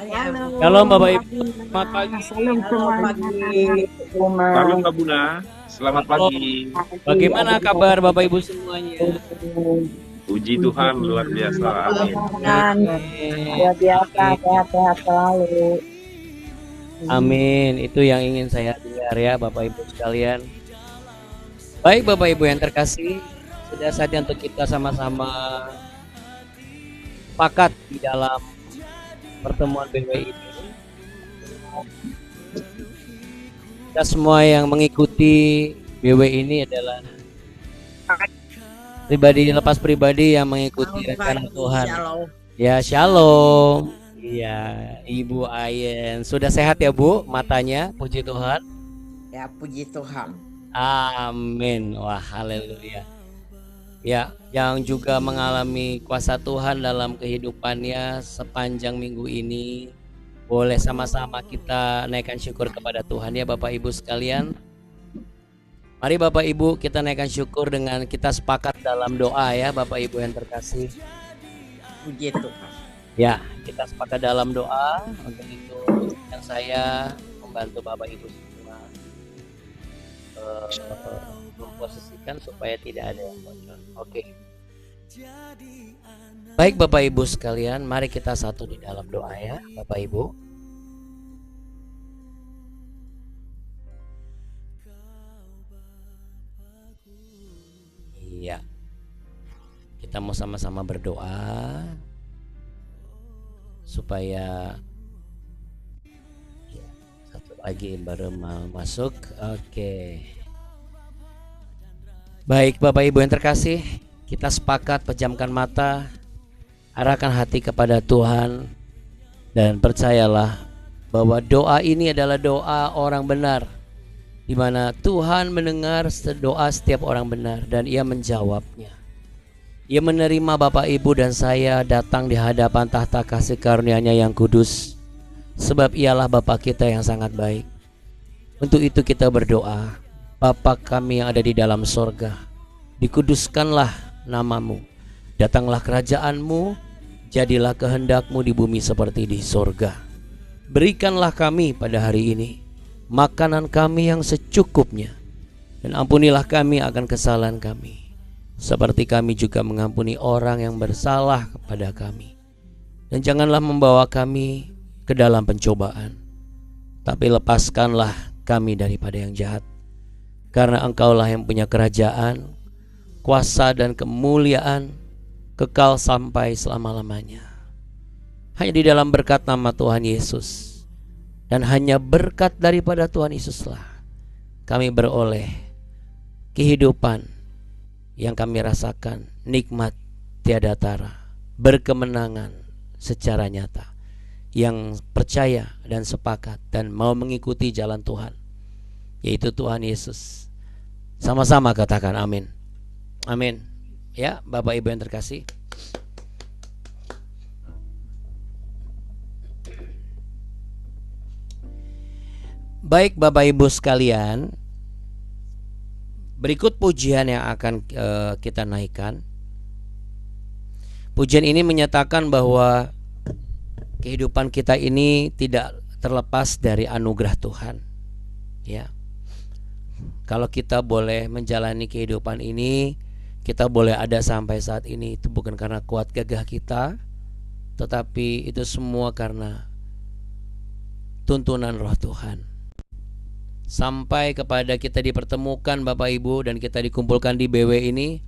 Halo, Shalom Bapak Ibu, Kak selamat Buna. pagi. Salam Halo semuanya. pagi, Buna. Salam Kak Buna, selamat Shalom. pagi. Pagi, Bagaimana ada kabar Bapak Ibu semuanya? Puji Tuhan luar biasa, amin. Tuhan, Amin. luar biasa, Amin. sehat-sehat selalu. Amin. Itu yang ingin saya dengar ya Bapak Ibu sekalian. Baik Bapak Ibu yang terkasih, sudah saatnya untuk kita sama-sama sepakat di dalam pertemuan BW ini. Kita semua yang mengikuti BW ini adalah lepas pribadi yang mengikuti rencana Tuhan. Shalom. Ya, shalom. Iya, Ibu Ayen. Sudah sehat ya, Bu? Matanya, puji Tuhan. Ya, puji Tuhan. Amin. Wah, haleluya. Ya, yang juga mengalami kuasa Tuhan dalam kehidupannya sepanjang minggu ini, boleh sama-sama kita naikkan syukur kepada Tuhan ya Bapak Ibu sekalian. Mari Bapak Ibu kita naikkan syukur dengan kita sepakat dalam doa ya Bapak Ibu yang terkasih. Puji Tuhan. Ya, kita sepakat dalam doa. Untuk itu yang saya membantu Bapak Ibu semua memposisikan supaya tidak ada yang bocor. Oke. Baik Bapak Ibu sekalian, mari kita satu di dalam doa ya Bapak Ibu. Iya. Kita mau sama-sama berdoa supaya ya, satu lagi baru mau masuk. Oke. Baik Bapak Ibu yang terkasih, kita sepakat pejamkan mata, arahkan hati kepada Tuhan, dan percayalah bahwa doa ini adalah doa orang benar, di mana Tuhan mendengar doa setiap orang benar dan Ia menjawabnya. Ia menerima Bapak Ibu dan saya datang di hadapan tahta kasih karunia-Nya yang kudus, sebab Ialah Bapa kita yang sangat baik. Untuk itu kita berdoa, Bapa kami yang ada di dalam sorga, dikuduskanlah namamu, datanglah kerajaan-Mu, jadilah kehendak-Mu di bumi seperti di sorga. Berikanlah kami pada hari ini makanan kami yang secukupnya, dan ampunilah kami akan kesalahan kami, seperti kami juga mengampuni orang yang bersalah kepada kami. Dan janganlah membawa kami ke dalam pencobaan, tapi lepaskanlah kami daripada yang jahat. Karena Engkaulah yang punya kerajaan, kuasa dan kemuliaan kekal sampai selama-lamanya. Hanya di dalam berkat nama Tuhan Yesus, dan hanya berkat daripada Tuhan Yesuslah kami beroleh kehidupan yang kami rasakan nikmat tiada tara, berkemenangan secara nyata, yang percaya dan sepakat dan mau mengikuti jalan Tuhan, yaitu Tuhan Yesus. Sama-sama katakan amin. Amin. Ya, Bapak Ibu yang terkasih. Baik Bapak Ibu sekalian, berikut pujian yang akan kita naikkan. Pujian ini menyatakan bahwa kehidupan kita ini tidak terlepas dari anugerah Tuhan. Ya. Kalau kita boleh menjalani kehidupan ini, kita boleh ada sampai saat ini, itu bukan karena kuat gagah kita, tetapi itu semua karena tuntunan Roh Tuhan. Sampai kepada kita dipertemukan Bapak Ibu dan kita dikumpulkan di BW ini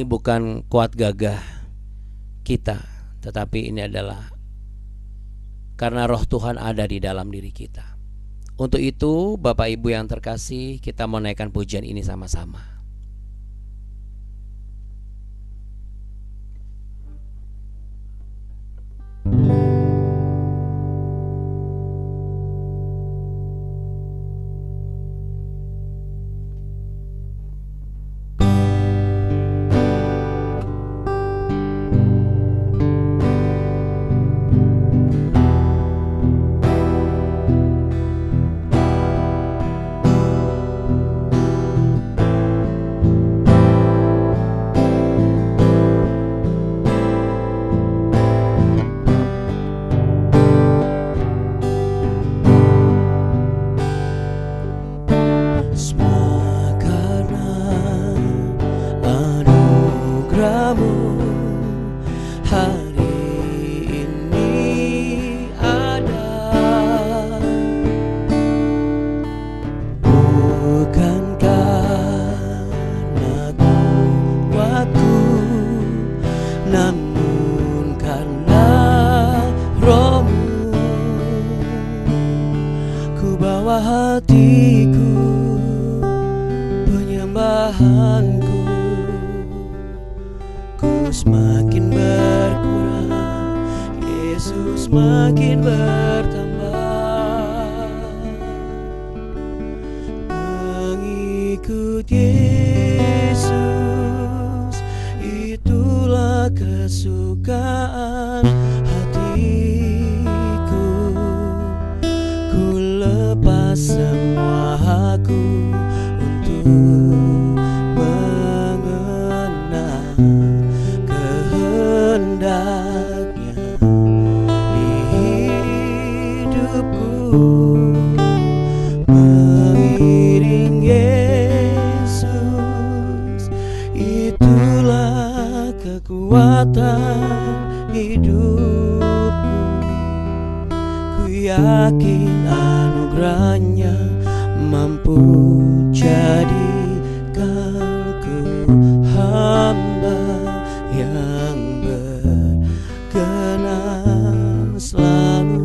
bukan kuat gagah kita, tetapi ini adalah karena Roh Tuhan ada di dalam diri kita. Untuk itu Bapak Ibu yang terkasih, kita mau naikkan pujian ini sama-sama. anugerahmu hari ini ada. Bukan karena kuatku, namun karena Roh-Mu. Ku bawa hatiku, penyembahanku, ku semakin berkurang, Yesus makin bertambah. Mengikut Yesus, itulah kesukaan hatiku. Ku lepas semua aku untuk mengenal kehendaknya di hidupku. Mengiring Yesus, itulah kekuatan hidupku. Ku yakin anugerahnya mampu jadikanku hamba yang berkenan selalu.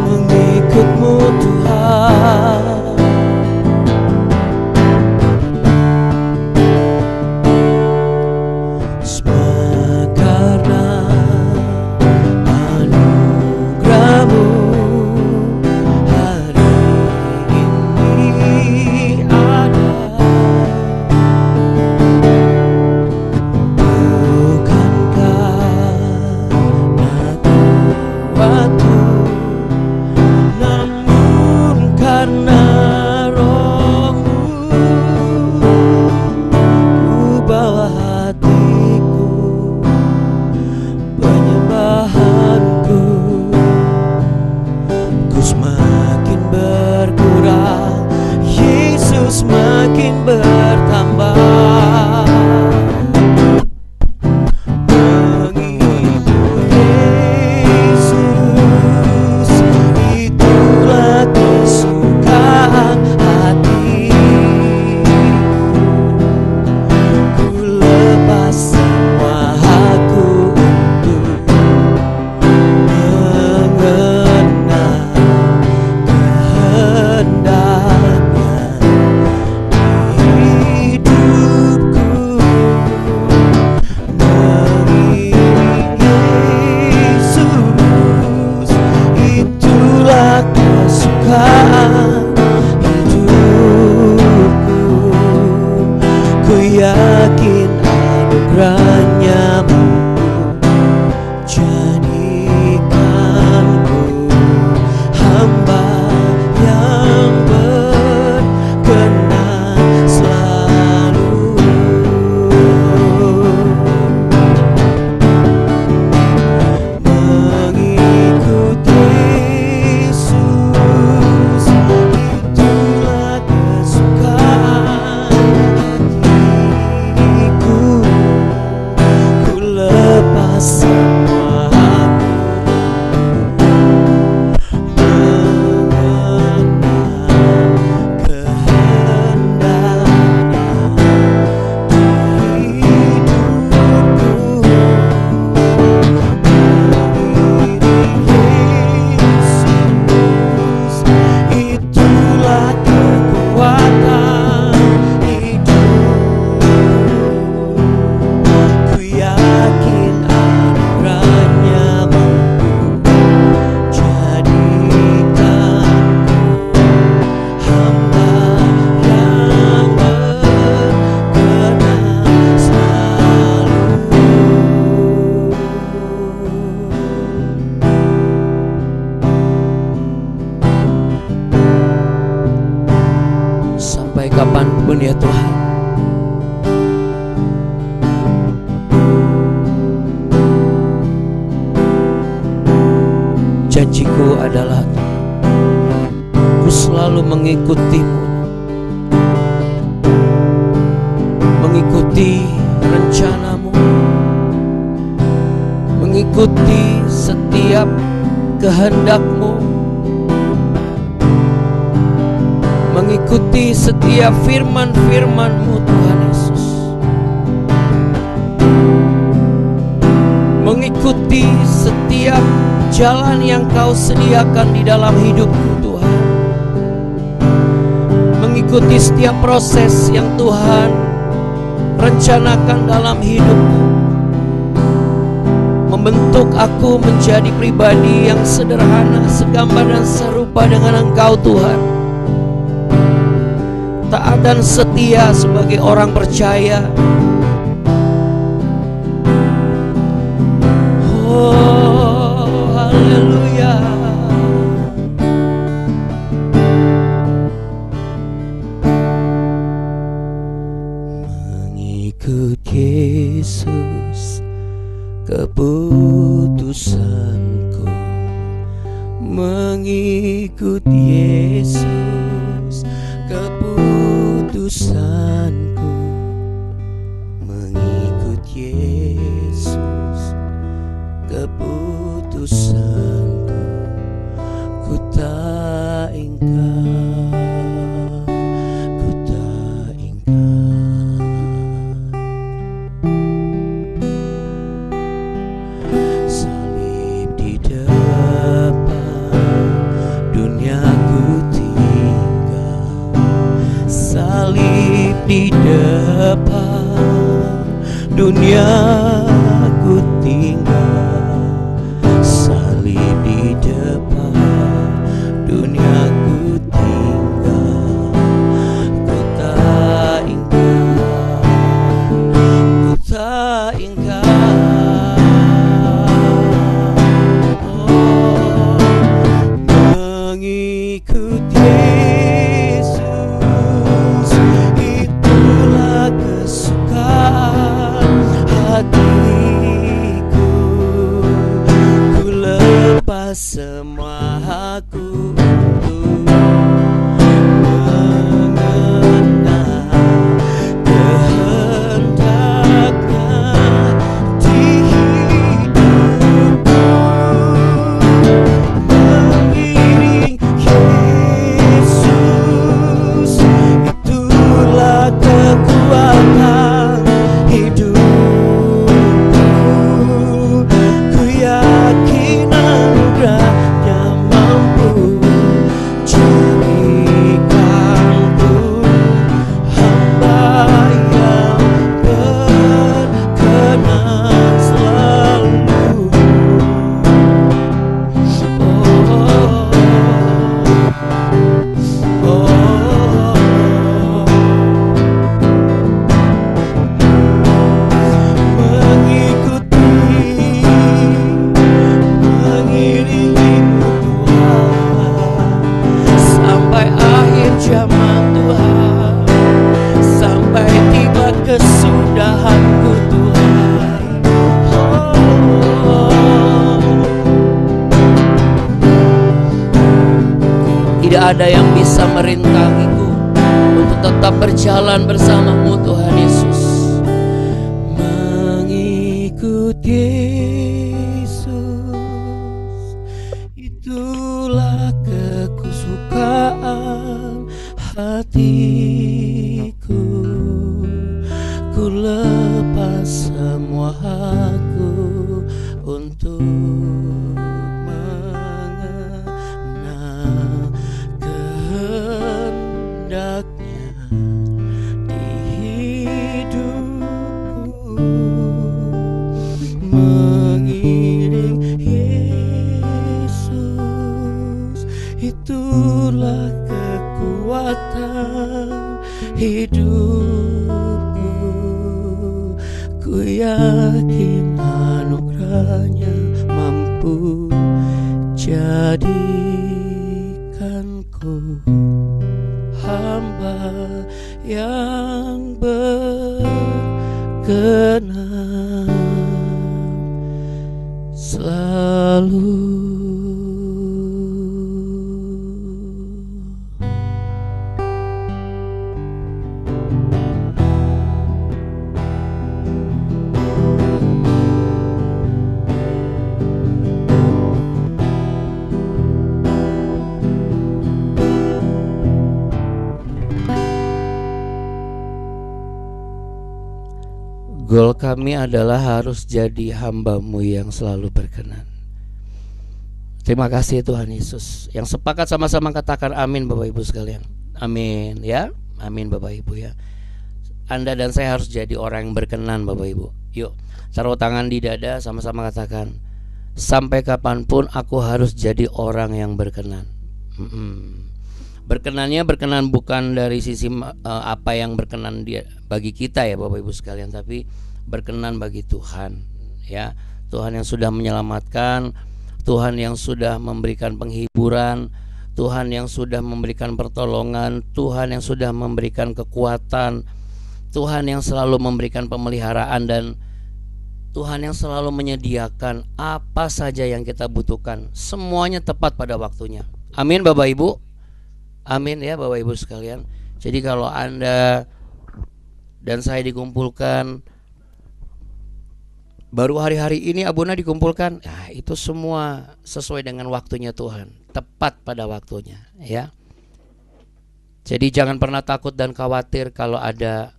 Mengikutmu Tuhan, semua karena anugerahmu hari ini ada. Bukan karena kuatku, namun karena Roh-Mu. Ku bawa hatiku, penyembahanku, ku semakin berkurang, Yesus makin bertambah. Mengikut Yesus, itulah kesukaan hatiku. Ku lepas semua aku untuk mengenal kehendaknya di hidupku. Mengiring Yesus, itulah kesukaan hidupku. Ku yakin anugerahnya mampu jadikanku hamba yang berkenan selalu. Mengikut Yesus, itulah kesukaan hatiku. ya Tuhan. Janjiku adalah ku selalu mengikutimu, mengikuti rencanamu, mengikuti setiap kehendakmu, mengikuti setiap firman-firman-Mu Tuhan Yesus, mengikuti setiap jalan yang Kau sediakan di dalam hidupku Tuhan, mengikuti setiap proses yang Tuhan rencanakan dalam hidupku, membentuk aku menjadi pribadi yang sederhana, segambar dan serupa dengan Engkau Tuhan, taat dan setia sebagai orang percaya. Oh, haleluya. Mengikut Yesus keputusanku, mengikut Yesus keputusanku, mengikut Yesus keputusanku, ku tak ingkar, ku tak ingkar. Salib di depan, duniaku tinggal. Salib di depan, duniaku tinggal. Salib di depan, duniaku tinggal. Ku tak ingkar, ku tak ingkar. Oh, mengikut Yesus, itulah kesukaan hatiku. Ku lepas semua aku untuk mengenal kehendaknya di hidupku. Mengiring Yesus, itulah kekuatan hidupku. Ku yakin anugerahnya mampu jadikanku hamba yang berkenan selalu. Mengiringimu Tuhan sampai akhir zaman Tuhan, sampai tiba kesudahanku Tuhan. Tidak ada yang bisa merintangiku untuk tetap berjalan bersamamu Tuhan Yesus. Mengikut Yesus, itulah kesukaan hatiku. Ku lepas semua aku untuk mengenal kehendaknya di hidupku. Mengiring Yesus, itulah kekuatan hidupku. Ku yakin anugerahnya mampu jadikanku hamba yang berkenan selalu. Goal kami adalah harus jadi hamba-Mu yang selalu berkenan. Terima kasih Tuhan Yesus. Yang sepakat sama-sama katakan amin Bapak Ibu sekalian. Amin ya. Amin Bapak Ibu ya. Anda dan saya harus jadi orang yang berkenan Bapak Ibu. Yuk taruh tangan di dada, sama-sama katakan, sampai kapanpun aku harus jadi orang yang berkenan. Berkenannya berkenan bukan dari sisi apa yang berkenan dia bagi kita ya Bapak Ibu sekalian, tapi berkenan bagi Tuhan ya. Tuhan yang sudah menyelamatkan, Tuhan yang sudah memberikan penghiburan, Tuhan yang sudah memberikan pertolongan, Tuhan yang sudah memberikan kekuatan, Tuhan yang selalu memberikan pemeliharaan, dan Tuhan yang selalu menyediakan apa saja yang kita butuhkan. Semuanya tepat pada waktunya. Amin Bapak Ibu. Amin ya Bapak Ibu sekalian. Jadi kalau Anda dan saya dikumpulkan, baru hari-hari ini Abuna dikumpulkan, nah, itu semua sesuai dengan waktunya Tuhan, tepat pada waktunya ya. Jadi jangan pernah takut dan khawatir kalau ada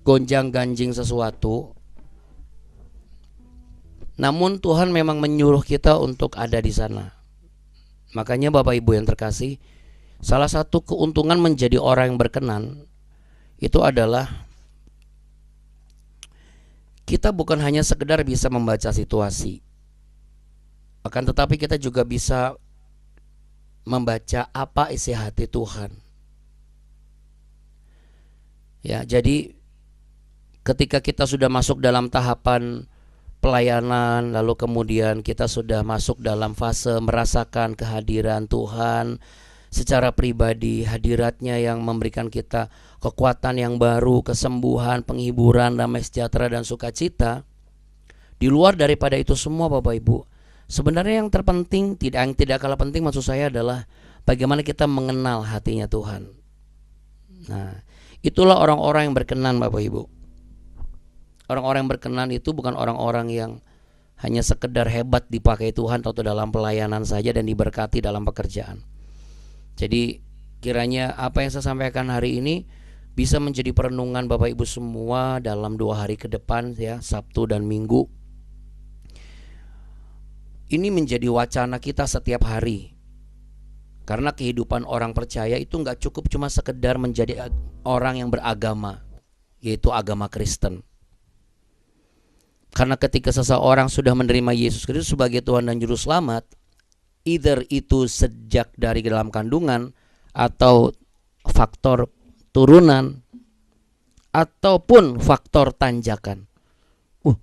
gonjang-ganjing sesuatu. Namun Tuhan memang menyuruh kita untuk ada di sana. Makanya Bapak Ibu yang terkasih, salah satu keuntungan menjadi orang yang berkenan itu adalah kita bukan hanya sekedar bisa membaca situasi, akan tetapi kita juga bisa membaca apa isi hati Tuhan. Ya, jadi ketika kita sudah masuk dalam tahapan pelayanan, lalu kemudian kita sudah masuk dalam fase merasakan kehadiran Tuhan secara pribadi, hadiratnya yang memberikan kita kekuatan yang baru, kesembuhan, penghiburan, damai sejahtera dan sukacita. Di luar daripada itu semua Bapak Ibu, sebenarnya yang terpenting, yang tidak kalah penting maksud saya adalah bagaimana kita mengenal hatinya Tuhan. Nah, itulah orang-orang yang berkenan Bapak Ibu. Orang-orang yang berkenan itu bukan orang-orang yang hanya sekedar hebat dipakai Tuhan atau dalam pelayanan saja dan diberkati dalam pekerjaan. Jadi kiranya apa yang saya sampaikan hari ini bisa menjadi perenungan Bapak Ibu semua dalam 2 hari ke depan ya, Sabtu dan Minggu. Ini menjadi wacana kita setiap hari. Karena kehidupan orang percaya itu gak cukup cuma sekedar menjadi orang yang beragama, yaitu agama Kristen. Karena ketika seseorang sudah menerima Yesus Kristus sebagai Tuhan dan Juru Selamat, either itu sejak dari dalam kandungan atau faktor turunan ataupun faktor tanjakan.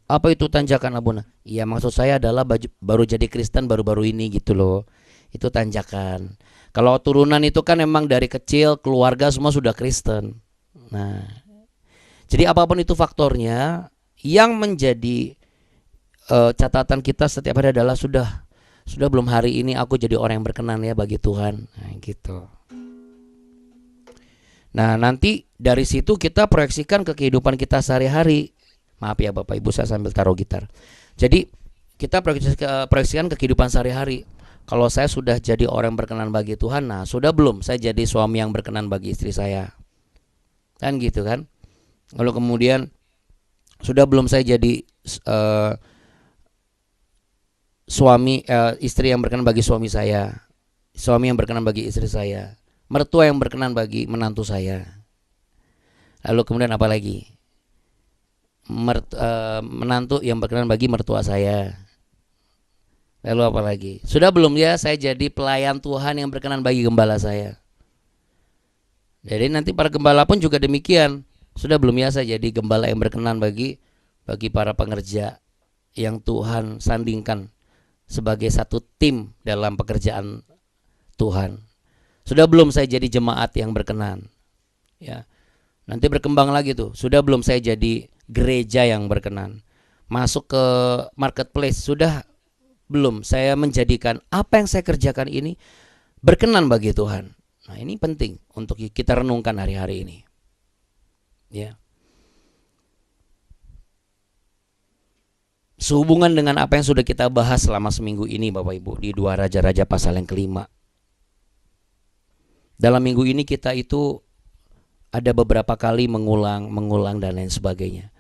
Apa itu tanjakan Abuna? Iya, maksud saya adalah baru jadi Kristen baru-baru ini gitu loh. Itu tanjakan. Kalau turunan itu kan memang dari kecil keluarga semua sudah Kristen. Nah, jadi apapun itu faktornya, yang menjadi catatan kita setiap hari adalah sudah belum hari ini aku jadi orang yang berkenan ya bagi Tuhan. Nah, gitu. Nah, nanti dari situ kita proyeksikan ke kehidupan kita sehari-hari. Maaf ya Bapak Ibu, saya sambil taruh gitar. Jadi kita proyeksikan ke kehidupan sehari-hari. Kalau saya sudah jadi orang yang berkenan bagi Tuhan, nah sudah belum saya jadi suami yang berkenan bagi istri saya? Kan gitu kan. Lalu kemudian sudah belum saya jadi istri yang berkenan bagi suami saya, suami yang berkenan bagi istri saya, mertua yang berkenan bagi menantu saya. Lalu kemudian apa lagi? Menantu yang berkenan bagi mertua saya. Lalu apa lagi? Sudah belum ya saya jadi pelayan Tuhan yang berkenan bagi gembala saya? Jadi nanti para gembala pun juga demikian. Sudah belum ya saya jadi gembala yang berkenan bagi para pengerja yang Tuhan sandingkan sebagai satu tim dalam pekerjaan Tuhan? Sudah belum saya jadi jemaat yang berkenan? Ya. Nanti berkembang lagi tuh. Sudah belum saya jadi gereja yang berkenan? Masuk ke marketplace sudah belum saya menjadikan apa yang saya kerjakan ini berkenan bagi Tuhan? Nah, ini penting untuk kita renungkan hari-hari ini. Ya. Sehubungan dengan apa yang sudah kita bahas selama seminggu ini Bapak Ibu di 2 Raja-Raja pasal yang kelima. Dalam minggu ini kita itu ada beberapa kali mengulang dan lain sebagainya.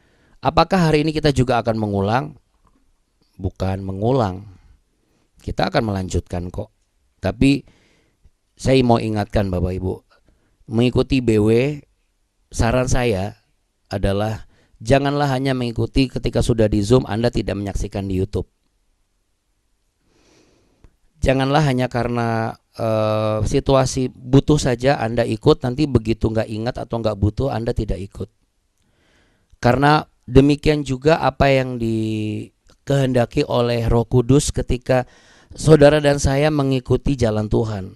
Apakah hari ini kita juga akan mengulang? Bukan mengulang. Kita akan melanjutkan kok. Tapi saya mau ingatkan Bapak Ibu, mengikuti BW, saran saya adalah janganlah hanya mengikuti ketika sudah di Zoom Anda tidak menyaksikan di YouTube. Janganlah hanya karena situasi butuh saja Anda ikut, nanti begitu nggak ingat atau nggak butuh Anda tidak ikut. Karena demikian juga apa yang dikehendaki oleh Roh Kudus ketika saudara dan saya mengikuti jalan Tuhan.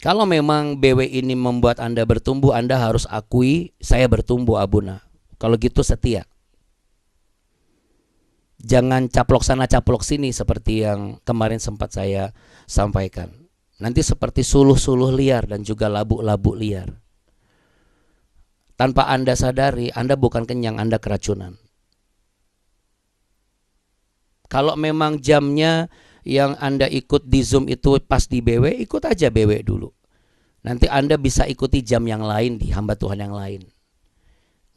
Kalau memang BW ini membuat Anda bertumbuh, Anda harus akui saya bertumbuh Abuna. Kalau gitu setia. Jangan caplok sana caplok sini seperti yang kemarin sempat saya sampaikan. Nanti seperti suluh-suluh liar dan juga labu-labu liar. Tanpa Anda sadari, Anda bukan kenyang, Anda keracunan. Kalau memang jamnya yang Anda ikut di Zoom itu pas di BW, ikut aja BW dulu. Nanti Anda bisa ikuti jam yang lain di hamba Tuhan yang lain.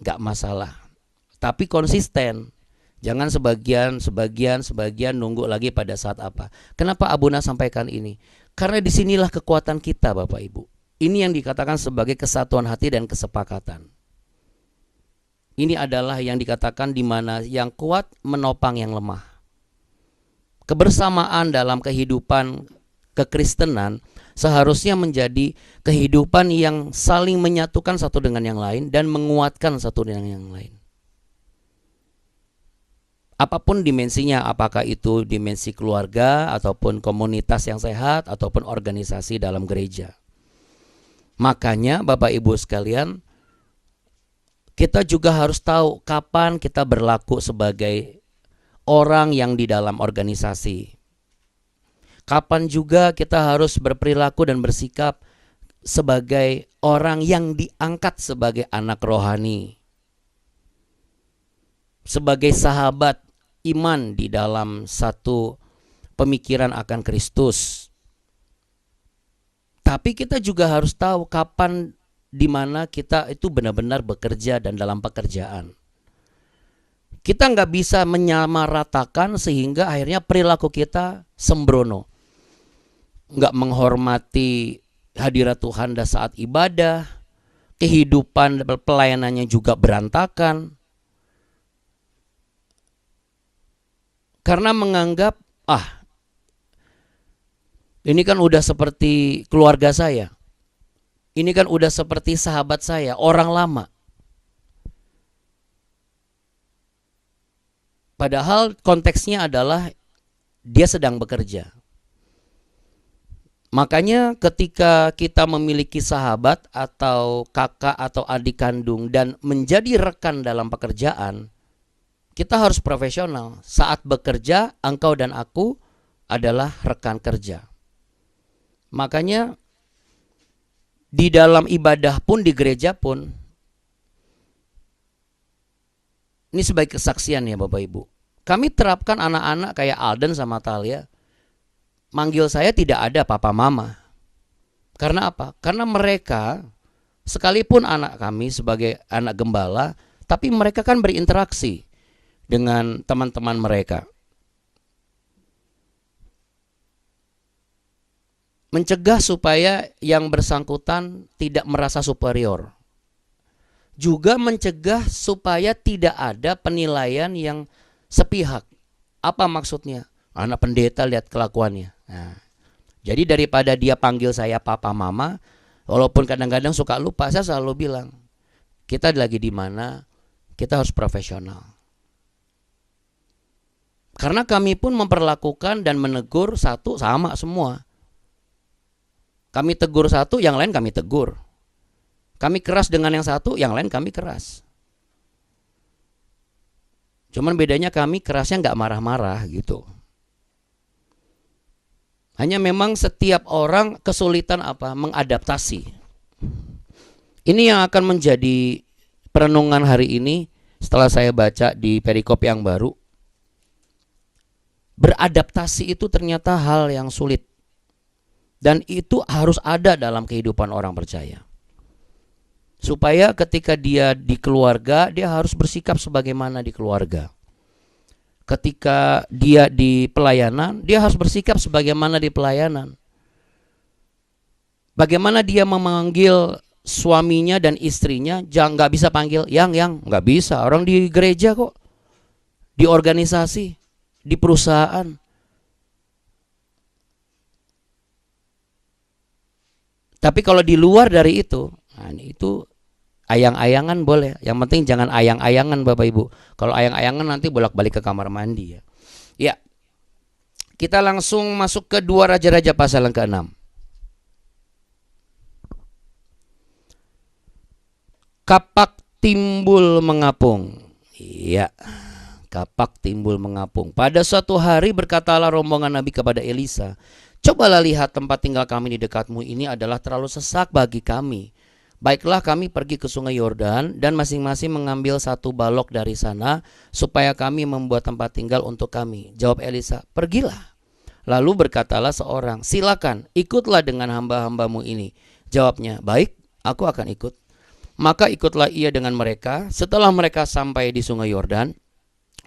Gak masalah. Tapi konsisten. Jangan sebagian nunggu lagi pada saat apa. Kenapa Abuna sampaikan ini? Karena disinilah kekuatan kita Bapak Ibu. Ini yang dikatakan sebagai kesatuan hati dan kesepakatan. Ini adalah yang dikatakan di mana yang kuat menopang yang lemah. Kebersamaan dalam kehidupan kekristenan seharusnya menjadi kehidupan yang saling menyatukan satu dengan yang lain dan menguatkan satu dengan yang lain. Apapun dimensinya, apakah itu dimensi keluarga ataupun komunitas yang sehat ataupun organisasi dalam gereja. Makanya Bapak Ibu sekalian, kita juga harus tahu kapan kita berlaku sebagai orang yang di dalam organisasi. Kapan juga kita harus berperilaku dan bersikap sebagai orang yang diangkat sebagai anak rohani. Sebagai sahabat iman di dalam satu pemikiran akan Kristus. Tapi kita juga harus tahu kapan di mana kita itu benar-benar bekerja dan dalam pekerjaan. Kita nggak bisa menyamaratakan sehingga akhirnya perilaku kita sembrono. Nggak menghormati hadirat Tuhan pada saat ibadah, kehidupan pelayanannya juga berantakan. Karena menganggap, ini kan udah seperti keluarga saya. Ini kan udah seperti sahabat saya, orang lama. Padahal konteksnya adalah dia sedang bekerja. Makanya ketika kita memiliki sahabat atau kakak atau adik kandung dan menjadi rekan dalam pekerjaan, kita harus profesional. Saat bekerja, engkau dan aku adalah rekan kerja. Makanya di dalam ibadah pun, di gereja pun, ini sebagai kesaksian ya Bapak Ibu. Kami terapkan anak-anak kayak Alden sama Talia. Manggil saya tidak ada papa mama. Karena apa? Karena mereka, sekalipun anak kami sebagai anak gembala, tapi mereka kan berinteraksi dengan teman-teman mereka. Mencegah supaya yang bersangkutan tidak merasa superior. Juga mencegah supaya tidak ada penilaian yang sepihak. Apa maksudnya? Anak pendeta lihat kelakuannya. Nah, jadi daripada dia panggil saya papa mama, walaupun kadang-kadang suka lupa, saya selalu bilang, kita lagi di mana? Kita harus profesional. Karena kami pun memperlakukan dan menegur satu sama semua. Kami tegur satu, yang lain kami tegur. Kami keras dengan yang satu, yang lain kami keras. Cuman bedanya kami kerasnya nggak marah-marah gitu. Hanya memang setiap orang kesulitan apa? Mengadaptasi. Ini yang akan menjadi perenungan hari ini setelah saya baca di perikop yang baru. Beradaptasi itu ternyata hal yang sulit. Dan itu harus ada dalam kehidupan orang percaya. Supaya ketika dia di keluarga, dia harus bersikap sebagaimana di keluarga. Ketika dia di pelayanan, dia harus bersikap sebagaimana di pelayanan. Bagaimana dia memanggil suaminya dan istrinya, jangan nggak bisa panggil yang nggak bisa. Orang di gereja kok, di organisasi, di perusahaan. Tapi kalau di luar dari itu, nah itu ayang-ayangan boleh. Yang penting jangan ayang-ayangan Bapak Ibu. Kalau ayang-ayangan nanti bolak-balik ke kamar mandi ya. Ya. Kita langsung masuk ke 2 Raja-Raja pasal yang ke-6. Kapak timbul mengapung. Iya. Kapak timbul mengapung. Pada suatu hari berkatalah rombongan Nabi kepada Elisa, "Cobalah lihat tempat tinggal kami di dekatmu ini adalah terlalu sesak bagi kami. Baiklah kami pergi ke sungai Yordan dan masing-masing mengambil 1 balok dari sana supaya kami membuat tempat tinggal untuk kami." Jawab Elisa, "Pergilah." Lalu berkatalah seorang, "Silakan, ikutlah dengan hamba-hambamu ini." Jawabnya, "Baik, aku akan ikut." Maka ikutlah ia dengan mereka. Setelah mereka sampai di sungai Yordan,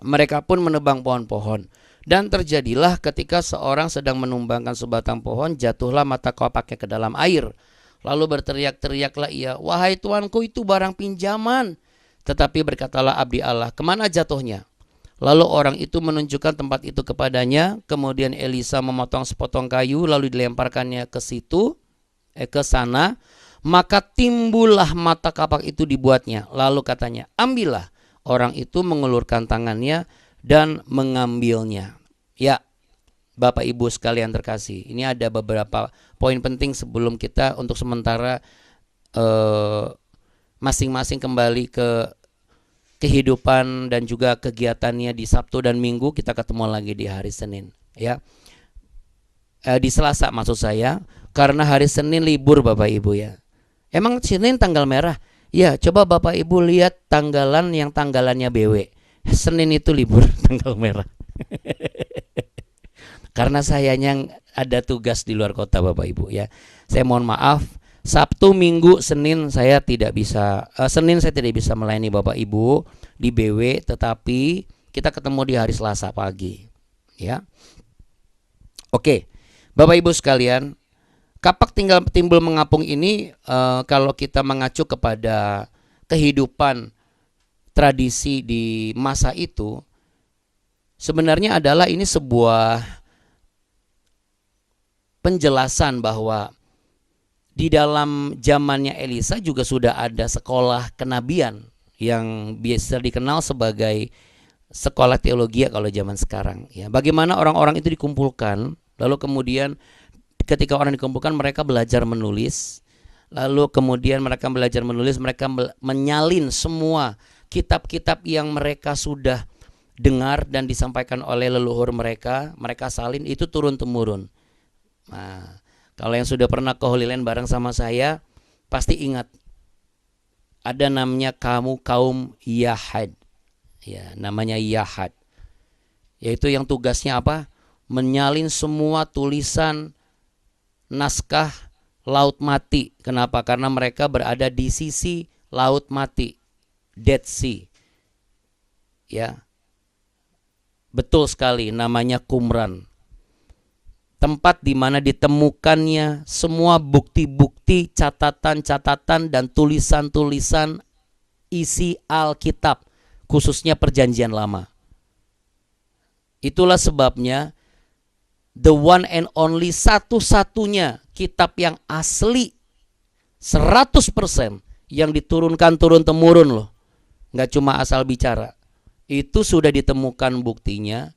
mereka pun menebang pohon-pohon. Dan terjadilah ketika seorang sedang menumbangkan sebatang pohon, jatuhlah mata kapaknya ke dalam air. Lalu berteriak-teriaklah ia, "Wahai tuanku, itu barang pinjaman." Tetapi berkatalah abdi Allah, "Kemana jatuhnya?" Lalu orang itu menunjukkan tempat itu kepadanya. Kemudian Elisa memotong sepotong kayu lalu dilemparkannya ke situ, ke sana. Maka timbullah mata kapak itu dibuatnya. Lalu katanya, "Ambillah." Orang itu mengulurkan tangannya dan mengambilnya. Ya, Bapak Ibu sekalian terkasih, ini ada beberapa poin penting sebelum kita untuk sementara masing-masing kembali ke kehidupan dan juga kegiatannya di Sabtu dan Minggu. Kita ketemu lagi di hari Senin. Ya, di Selasa maksud saya, karena hari Senin libur Bapak Ibu ya. Emang Senin tanggal merah? Ya, coba Bapak Ibu lihat tanggalan yang tanggalannya BW. Senin itu libur tanggal merah. Karena sayanya ada tugas di luar kota Bapak Ibu ya. Saya mohon maaf, Sabtu, Minggu, Senin saya tidak bisa melayani Bapak Ibu di BW, tetapi kita ketemu di hari Selasa pagi ya. Oke. Bapak Ibu sekalian, kapak timbul mengapung ini kalau kita mengacu kepada kehidupan tradisi di masa itu, sebenarnya adalah ini sebuah penjelasan bahwa di dalam zamannya Elisa juga sudah ada sekolah kenabian yang biasa dikenal sebagai sekolah teologi kalau zaman sekarang ya. Bagaimana orang-orang itu dikumpulkan, lalu kemudian ketika orang dikumpulkan mereka belajar menulis. Lalu kemudian mereka belajar menulis, mereka menyalin semua kitab-kitab yang mereka sudah dengar dan disampaikan oleh leluhur mereka. Mereka salin, itu turun-temurun. Nah, kalau yang sudah pernah ke Holy Land bareng sama saya, pasti ingat ada namanya kaum Yahad. Ya, namanya Yahad. Yaitu yang tugasnya apa? Menyalin semua tulisan naskah Laut Mati. Kenapa? Karena mereka berada di sisi Laut Mati, Dead Sea. Ya. Betul sekali, namanya Qumran. Tempat di mana ditemukannya semua bukti-bukti, catatan-catatan dan tulisan-tulisan isi Alkitab, khususnya Perjanjian Lama. Itulah sebabnya the one and only, satu-satunya kitab yang asli 100% yang diturunkan turun-temurun loh. Nggak cuma asal bicara. Itu sudah ditemukan buktinya.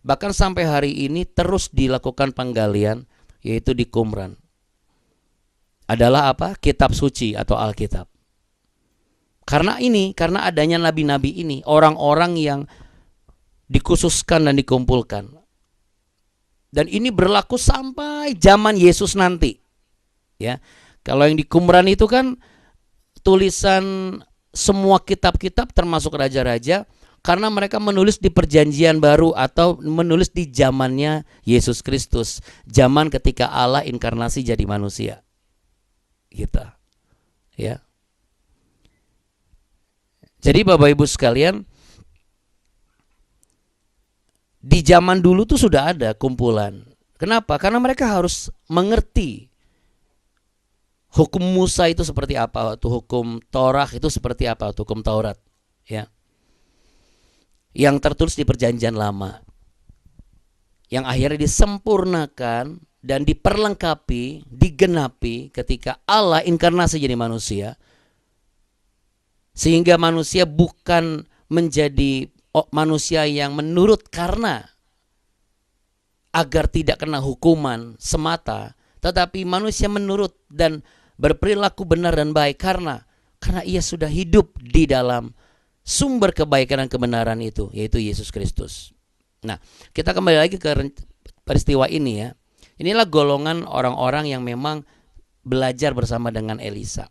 Bahkan sampai hari ini terus dilakukan penggalian, yaitu di Qumran. adalah apa? Kitab suci atau Alkitab. Karena adanya nabi-nabi ini, orang-orang yang dikhususkan dan dikumpulkan. Dan ini berlaku sampai zaman Yesus nanti. Ya. Kalau yang di Qumran itu kan tulisan semua kitab-kitab termasuk raja-raja, karena mereka menulis di perjanjian baru atau menulis di zamannya Yesus Kristus, zaman ketika Allah inkarnasi jadi manusia. Gitu. Ya. Jadi Bapak Ibu sekalian, di zaman dulu tuh sudah ada kumpulan. Kenapa? Karena mereka harus mengerti hukum Musa itu seperti apa, waktu hukum Torah itu seperti apa, waktu hukum Taurat, ya. Yang tertulis di perjanjian lama. Yang akhirnya disempurnakan dan diperlengkapi, digenapi ketika Allah inkarnasi jadi manusia. Sehingga manusia bukan menjadi manusia yang menurut karena agar tidak kena hukuman semata, tetapi manusia menurut dan berperilaku benar dan baik karena ia sudah hidup di dalam sumber kebaikan dan kebenaran itu, yaitu Yesus Kristus. Nah, kita kembali lagi ke peristiwa ini ya. Inilah golongan orang-orang yang memang belajar bersama dengan Elisa.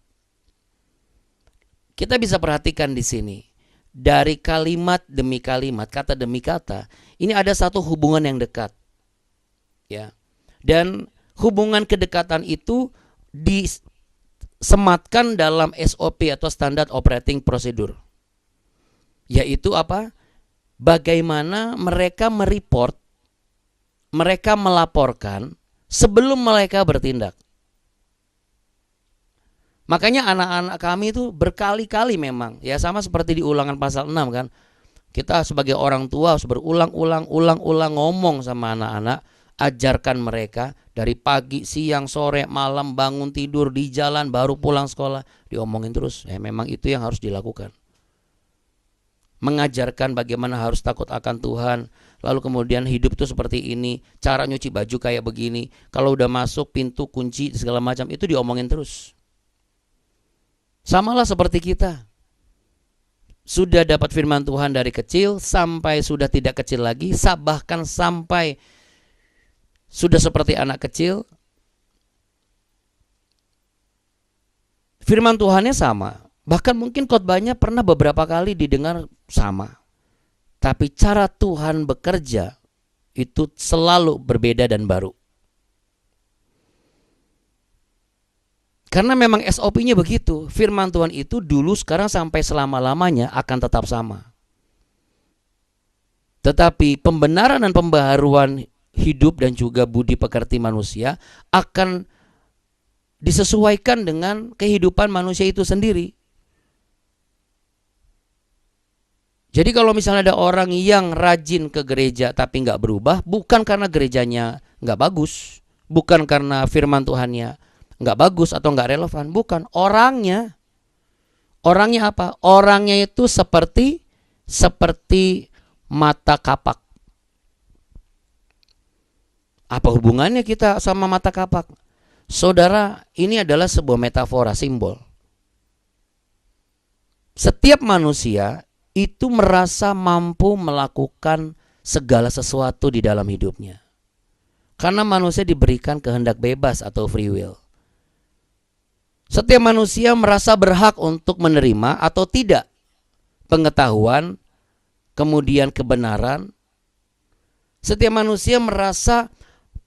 Kita bisa perhatikan di sini, dari kalimat demi kalimat, kata demi kata, ini ada satu hubungan yang dekat. Ya. Dan hubungan kedekatan itu disematkan dalam SOP atau Standard Operating Procedure. Yaitu apa? Bagaimana mereka mereka melaporkan sebelum mereka bertindak. Makanya anak-anak kami itu berkali-kali memang, ya sama seperti di Ulangan pasal 6 kan. Kita sebagai orang tua harus berulang-ulang ngomong sama anak-anak, ajarkan mereka dari pagi, siang, sore, malam, bangun tidur, di jalan, baru pulang sekolah, diomongin terus. Ya memang itu yang harus dilakukan. Mengajarkan bagaimana harus takut akan Tuhan, lalu kemudian hidup itu seperti ini, cara nyuci baju kayak begini, kalau udah masuk pintu kunci segala macam, itu diomongin terus. Samalah seperti kita. Sudah dapat firman Tuhan dari kecil sampai sudah tidak kecil lagi, bahkan sampai sudah seperti anak kecil. Firman Tuhannya sama. Bahkan mungkin khotbahnya pernah beberapa kali didengar sama. Tapi cara Tuhan bekerja itu selalu berbeda dan baru. Karena memang SOP-nya begitu. Firman Tuhan itu dulu, sekarang, sampai selama-lamanya akan tetap sama. Tetapi pembenaran dan pembaharuan hidup dan juga budi pekerti manusia akan disesuaikan dengan kehidupan manusia itu sendiri. Jadi kalau misalnya ada orang yang rajin ke gereja tapi nggak berubah, bukan karena gerejanya nggak bagus, bukan karena firman Tuhannya nggak bagus atau nggak relevan, bukan. Orangnya apa? Orangnya itu seperti mata kapak. Apa hubungannya kita sama mata kapak? Saudara, ini adalah sebuah metafora, simbol. Setiap manusia itu merasa mampu melakukan segala sesuatu di dalam hidupnya. Karena manusia diberikan kehendak bebas atau free will. Setiap manusia merasa berhak untuk menerima atau tidak pengetahuan, kemudian kebenaran. Setiap manusia merasa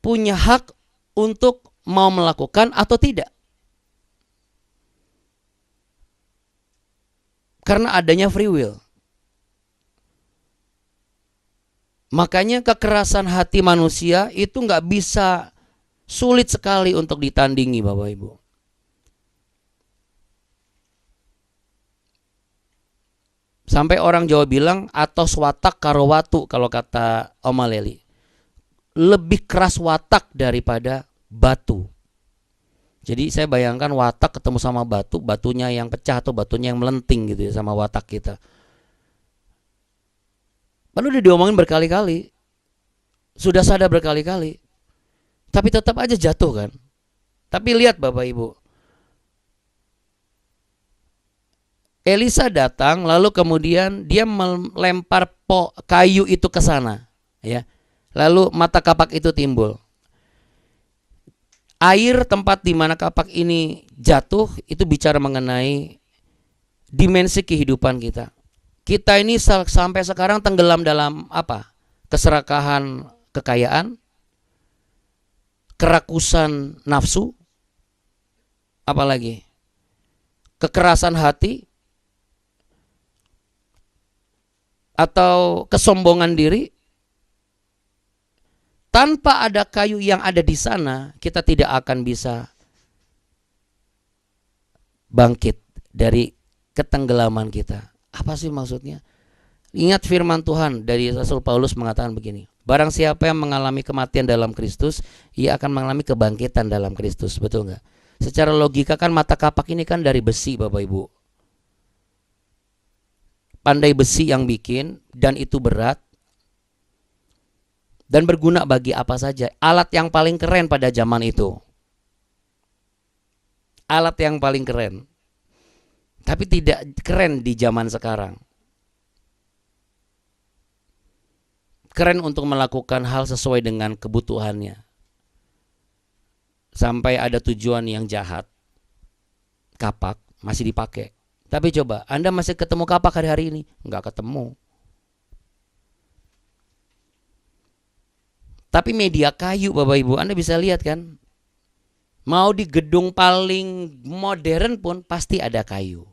punya hak untuk mau melakukan atau tidak. Karena adanya free will. Makanya kekerasan hati manusia itu nggak bisa, sulit sekali untuk ditandingi, Bapak Ibu. Sampai orang Jawa bilang atos watak karo watu, kalau kata Oma Leli. Lebih keras watak daripada batu. Jadi saya bayangkan watak ketemu sama batu, batunya yang pecah atau batunya yang melenting gitu ya sama watak kita. Lalu udah diomongin berkali-kali, sudah sadar berkali-kali, tapi tetap aja jatuh kan. Tapi lihat Bapak Ibu, Elisa datang, lalu kemudian dia melempar kayu itu ke sana, ya. Lalu mata kapak itu timbul. Air tempat di mana kapak ini jatuh itu bicara mengenai dimensi kehidupan kita. Kita ini sampai sekarang tenggelam dalam apa? Keserakahan kekayaan, kerakusan nafsu, apalagi kekerasan hati, atau kesombongan diri. Tanpa ada kayu yang ada di sana, kita tidak akan bisa bangkit dari ketenggelaman kita. Apa sih maksudnya? Ingat firman Tuhan dari Rasul Paulus mengatakan begini, barang siapa yang mengalami kematian dalam Kristus, ia akan mengalami kebangkitan dalam Kristus. Betul nggak? Secara logika kan mata kapak ini kan dari besi, Bapak Ibu. Pandai besi yang bikin, dan itu berat dan berguna bagi apa saja. Alat yang paling keren pada zaman itu. Alat yang paling keren. Tapi tidak keren di zaman sekarang. Keren untuk melakukan hal sesuai dengan kebutuhannya. Sampai ada tujuan yang jahat. Kapak masih dipakai. Tapi coba, Anda masih ketemu kapak hari-hari ini? Enggak ketemu. Tapi media kayu, Bapak Ibu, Anda bisa lihat kan? Mau di gedung paling modern pun pasti ada kayu.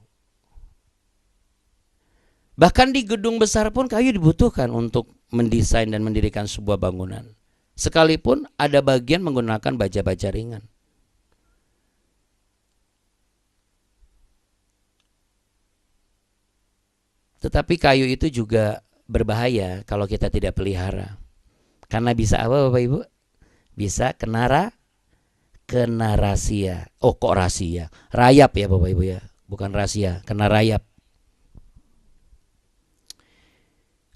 Bahkan di gedung besar pun kayu dibutuhkan untuk mendesain dan mendirikan sebuah bangunan. Sekalipun ada bagian menggunakan baja-baja ringan. Tetapi kayu itu juga berbahaya kalau kita tidak pelihara. Karena bisa apa, Bapak Ibu? Bisa kena rahasia. Oh, kok rahasia? Rayap ya, Bapak Ibu ya. Bukan rahasia, kena rayap.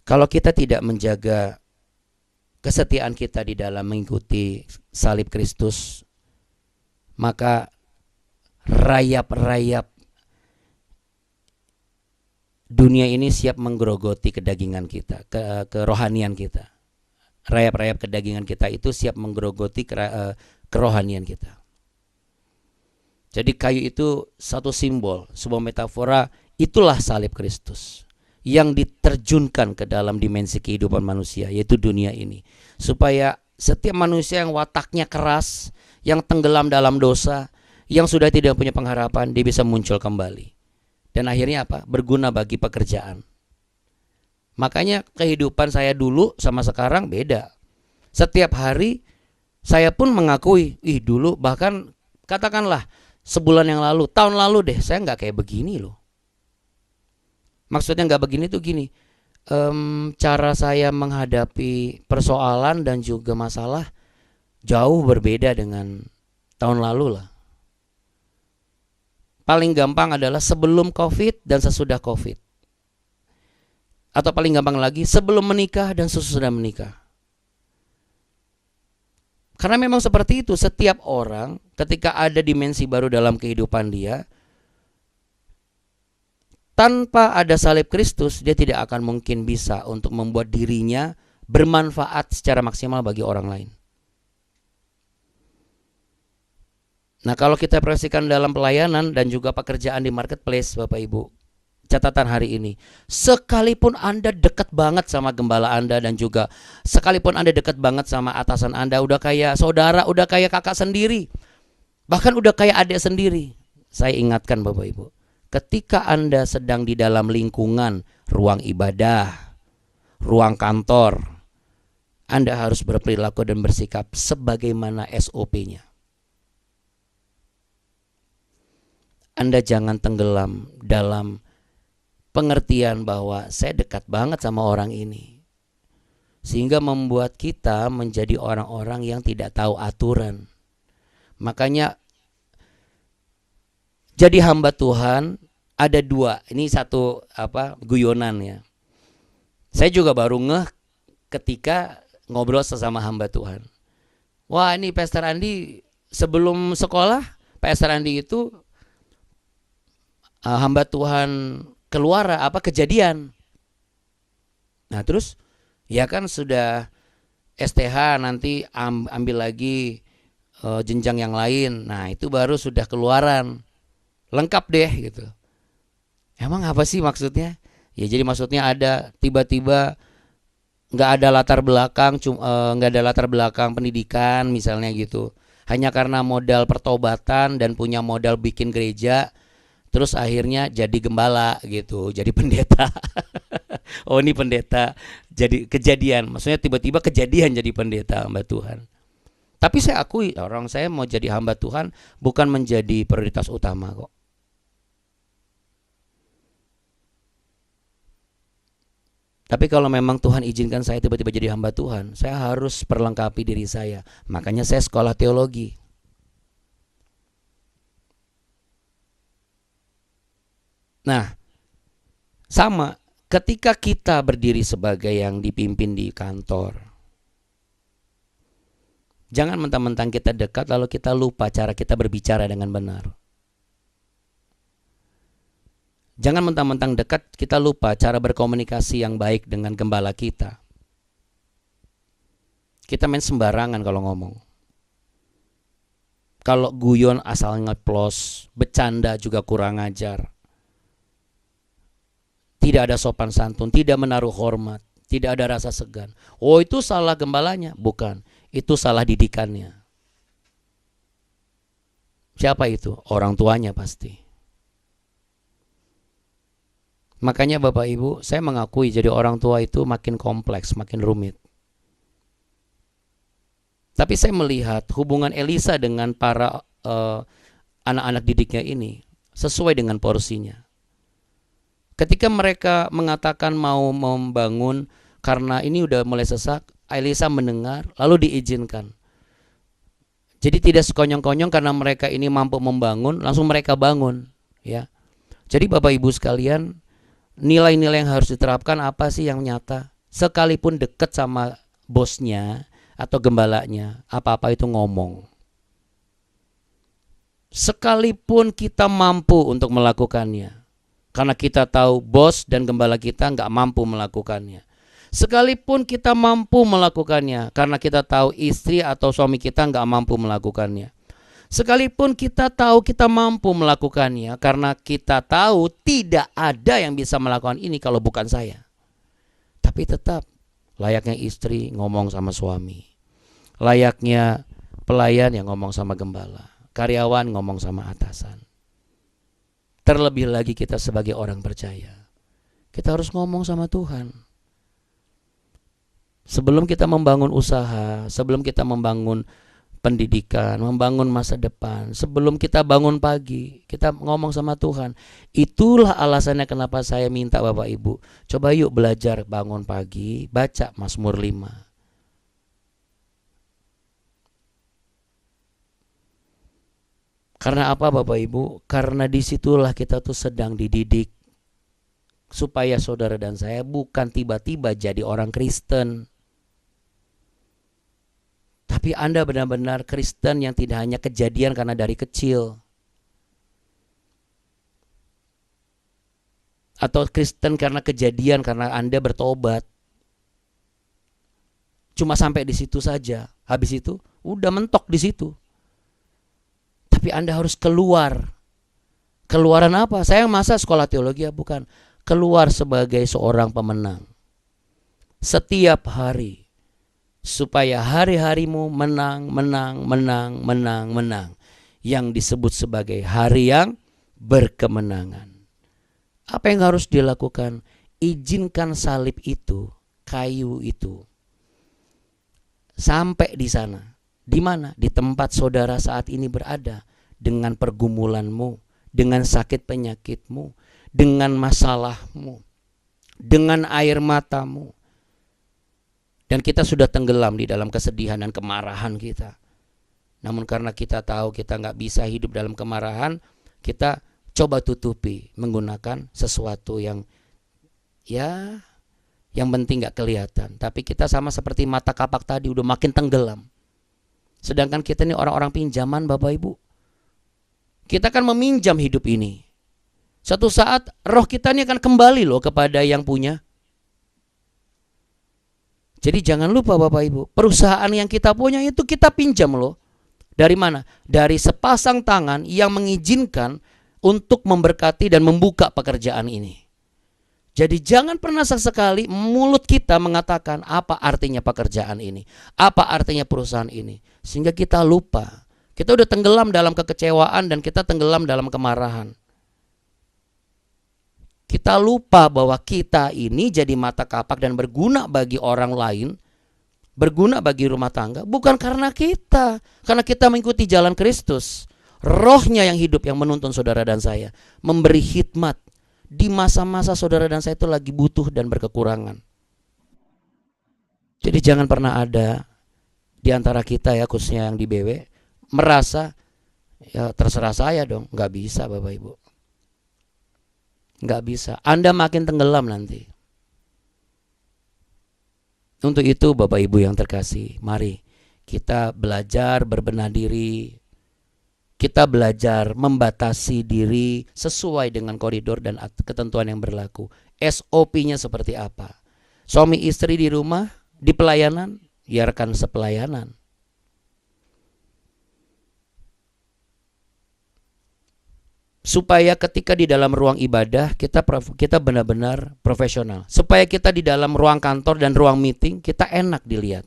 Kalau kita tidak menjaga kesetiaan kita di dalam mengikuti salib Kristus, maka rayap-rayap dunia ini siap menggerogoti kedagingan kita, kerohanian kita. Rayap-rayap kedagingan kita itu siap menggerogoti kerohanian kita. Jadi kayu itu satu simbol, sebuah metafora, itulah salib Kristus yang diterjunkan ke dalam dimensi kehidupan manusia, yaitu dunia ini, supaya setiap manusia yang wataknya keras, yang tenggelam dalam dosa, yang sudah tidak punya pengharapan, dia bisa muncul kembali. Dan akhirnya apa? Berguna bagi pekerjaan. Makanya kehidupan saya dulu sama sekarang beda. Setiap hari saya pun mengakui, dulu bahkan katakanlah sebulan yang lalu, tahun lalu deh, saya nggak kayak begini loh. Maksudnya nggak begini tuh gini, cara saya menghadapi persoalan dan juga masalah jauh berbeda dengan tahun lalu lah. Paling gampang adalah sebelum COVID dan sesudah COVID. Atau paling gampang lagi, sebelum menikah dan sesudah menikah. Karena memang seperti itu, setiap orang ketika ada dimensi baru dalam kehidupan dia, tanpa ada salib Kristus, dia tidak akan mungkin bisa untuk membuat dirinya bermanfaat secara maksimal bagi orang lain. Nah, kalau kita perhatikan dalam pelayanan dan juga pekerjaan di marketplace, Bapak Ibu, catatan hari ini, sekalipun Anda dekat banget sama gembala Anda dan juga sekalipun Anda dekat banget sama atasan Anda, udah kayak saudara, udah kayak kakak sendiri, bahkan udah kayak adik sendiri, saya ingatkan Bapak Ibu, ketika Anda sedang di dalam lingkungan ruang ibadah, ruang kantor, Anda harus berperilaku dan bersikap sebagaimana SOP-nya. Anda jangan tenggelam dalam pengertian bahwa saya dekat banget sama orang ini, sehingga membuat kita menjadi orang-orang yang tidak tahu aturan. Makanya jadi hamba Tuhan ada dua. Ini satu guyonan ya. Saya juga baru ngeh ketika ngobrol sesama hamba Tuhan. Wah, ini Pastor Andi sebelum sekolah, Pastor Andi itu hamba Tuhan keluar kejadian. Nah terus ya kan sudah STH, nanti ambil lagi jenjang yang lain. Nah itu baru sudah keluaran, lengkap deh gitu. Emang apa sih maksudnya? Ya jadi maksudnya ada tiba-tiba nggak ada latar belakang, nggak ada latar belakang pendidikan misalnya gitu. Hanya karena modal pertobatan dan punya modal bikin gereja, terus akhirnya jadi gembala gitu, jadi pendeta. Oh ini pendeta, jadi kejadian. Maksudnya tiba-tiba kejadian jadi pendeta hamba Tuhan. Tapi saya akui orang saya mau jadi hamba Tuhan bukan menjadi prioritas utama kok. Tapi kalau memang Tuhan izinkan saya tiba-tiba jadi hamba Tuhan, saya harus perlengkapi diri saya. Makanya saya sekolah teologi. Nah, sama ketika kita berdiri sebagai yang dipimpin di kantor. Jangan mentang-mentang kita dekat lalu kita lupa cara kita berbicara dengan benar. Jangan mentang-mentang dekat kita lupa cara berkomunikasi yang baik dengan gembala kita. Kita main sembarangan kalau ngomong. Kalau guyon asal ngeplos, bercanda juga kurang ajar. Tidak ada sopan santun, tidak menaruh hormat, tidak ada rasa segan. Oh itu salah gembalanya? Bukan, itu salah didikannya. Siapa itu? Orang tuanya pasti. Makanya Bapak Ibu, saya mengakui jadi orang tua itu makin kompleks, makin rumit. Tapi saya melihat hubungan Elisa dengan para anak-anak didiknya ini sesuai dengan porsinya. Ketika mereka mengatakan mau membangun karena ini udah mulai sesak, Elisa mendengar lalu diizinkan. Jadi tidak sekonyong-konyong karena mereka ini mampu membangun, langsung mereka bangun, ya. Jadi Bapak Ibu sekalian, nilai-nilai yang harus diterapkan apa sih yang nyata? Sekalipun dekat sama bosnya atau gembalanya, apa-apa itu ngomong. Sekalipun kita mampu untuk melakukannya, karena kita tahu bos dan gembala kita nggak mampu melakukannya. Sekalipun kita mampu melakukannya, karena kita tahu istri atau suami kita nggak mampu melakukannya. Sekalipun kita tahu kita mampu melakukannya, karena kita tahu tidak ada yang bisa melakukan ini kalau bukan saya. Tapi tetap layaknya istri ngomong sama suami, layaknya pelayan yang ngomong sama gembala, karyawan ngomong sama atasan. Terlebih lagi kita sebagai orang percaya, kita harus ngomong sama Tuhan. Sebelum kita membangun usaha, sebelum kita membangun pendidikan, membangun masa depan, sebelum kita bangun pagi, kita ngomong sama Tuhan. Itulah alasannya kenapa saya minta Bapak Ibu, coba yuk belajar bangun pagi, baca Mazmur 5. Karena apa Bapak Ibu? Karena disitulah kita tuh sedang dididik supaya saudara dan saya bukan tiba-tiba jadi orang Kristen, tapi Anda benar-benar Kristen yang tidak hanya kejadian karena dari kecil, atau Kristen karena kejadian karena Anda bertobat. Cuma sampai di situ saja, habis itu udah mentok di situ. Tapi Anda harus keluar. Keluaran apa? Saya masa sekolah teologi ya? Bukan. Keluar sebagai seorang pemenang. Setiap hari. Supaya hari-harimu menang, menang, menang, menang, menang. Yang disebut sebagai hari yang berkemenangan. Apa yang harus dilakukan? Izinkan salib itu, kayu itu, sampai di sana. Di mana? Di tempat saudara saat ini berada. Dengan pergumulanmu, dengan sakit penyakitmu, dengan masalahmu, dengan air matamu. Dan kita sudah tenggelam di dalam kesedihan dan kemarahan kita. Namun karena kita tahu kita nggak bisa hidup dalam kemarahan, kita coba tutupi menggunakan sesuatu yang yang penting nggak kelihatan. Tapi kita sama seperti mata kapak tadi, udah makin tenggelam. Sedangkan kita ini orang-orang pinjaman Bapak Ibu. Kita kan meminjam hidup ini. Suatu saat roh kita ini akan kembali loh kepada yang punya. Jadi jangan lupa Bapak Ibu, perusahaan yang kita punya itu kita pinjam loh. Dari mana? Dari sepasang tangan yang mengizinkan untuk memberkati dan membuka pekerjaan ini. Jadi jangan pernah sesekali mulut kita mengatakan apa artinya pekerjaan ini, apa artinya perusahaan ini, sehingga kita lupa. Kita udah tenggelam dalam kekecewaan dan kita tenggelam dalam kemarahan. Kita lupa bahwa kita ini jadi mata kapak dan berguna bagi orang lain, berguna bagi rumah tangga, bukan karena kita mengikuti jalan Kristus. Rohnya yang hidup yang menuntun saudara dan saya memberi hikmat di masa-masa saudara dan saya itu lagi butuh dan berkekurangan. Jadi jangan pernah ada di antara kita ya, khususnya yang di BW, merasa ya terserah saya dong. Nggak bisa Bapak Ibu, nggak bisa. Anda makin tenggelam nanti. Untuk itu Bapak Ibu yang terkasih, mari kita belajar berbenah diri. Kita belajar membatasi diri sesuai dengan koridor dan ketentuan yang berlaku. SOP-nya seperti apa? Suami istri di rumah, di pelayanan, biarkan sepelayanan. Supaya ketika di dalam ruang ibadah kita benar-benar profesional. Supaya kita di dalam ruang kantor dan ruang meeting kita enak dilihat.